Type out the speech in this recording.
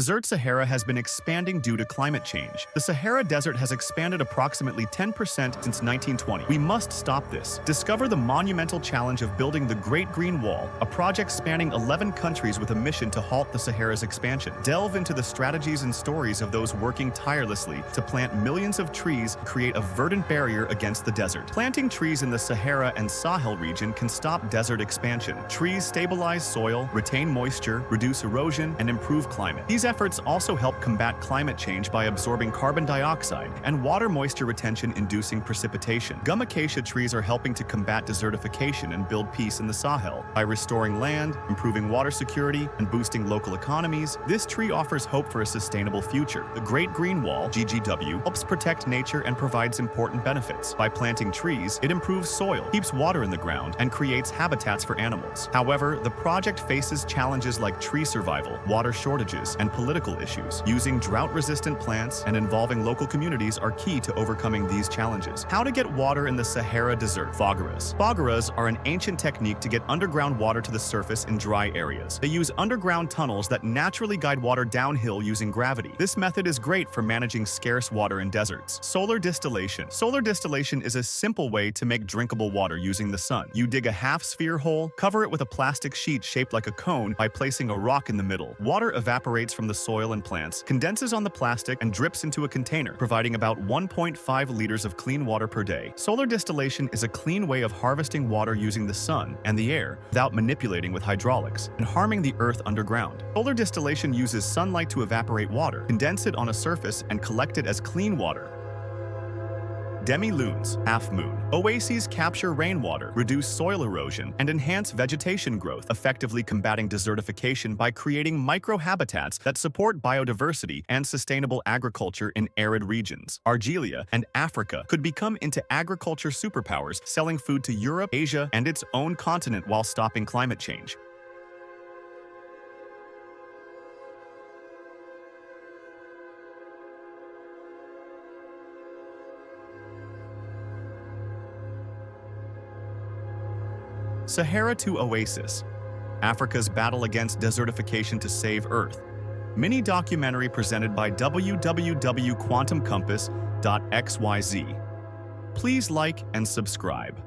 Desert Sahara has been expanding due to climate change. The Sahara Desert has expanded approximately 10% since 1920. We must stop this. Discover the monumental challenge of building the Great Green Wall, a project spanning 11 countries with a mission to halt the Sahara's expansion. Delve into the strategies and stories of those working tirelessly to plant millions of trees, create a verdant barrier against the desert. Planting trees in the Sahara and Sahel region can stop desert expansion. Trees stabilize soil, retain moisture, reduce erosion, and improve climate. These efforts also help combat climate change by absorbing carbon dioxide and water moisture retention, inducing precipitation. Gum acacia trees are helping to combat desertification and build peace in the Sahel. By restoring land, improving water security, and boosting local economies, this tree offers hope for a sustainable future. The Great Green Wall, GGW, helps protect nature and provides important benefits. By planting trees, it improves soil, keeps water in the ground, and creates habitats for animals. However, the project faces challenges like tree survival, water shortages, and political issues. Using drought-resistant plants and involving local communities are key to overcoming these challenges. How to get water in the Sahara Desert. Fogaras. Fogaras are an ancient technique to get underground water to the surface in dry areas. They use underground tunnels that naturally guide water downhill using gravity. This method is great for managing scarce water in deserts. Solar distillation. Solar distillation is a simple way to make drinkable water using the sun. You dig a half-sphere hole, cover it with a plastic sheet shaped like a cone by placing a rock in the middle. Water evaporates from the soil and plants, condenses on the plastic, and drips into a container, providing about 1.5 liters of clean water per day. Solar distillation is a clean way of harvesting water using the sun and the air without manipulating with hydraulics and harming the earth underground. Solar distillation uses sunlight to evaporate water, condense it on a surface, and collect it as clean water. Demi-lunes, half-moon. Oases capture rainwater, reduce soil erosion, and enhance vegetation growth, effectively combating desertification by creating microhabitats that support biodiversity and sustainable agriculture in arid regions. Argelia and Africa could become into agriculture superpowers, selling food to Europe, Asia, and its own continent while stopping climate change. Sahara to Oasis. Africa's battle against desertification to save Earth. Mini documentary presented by www.quantumcompass.xyz. Please like and subscribe.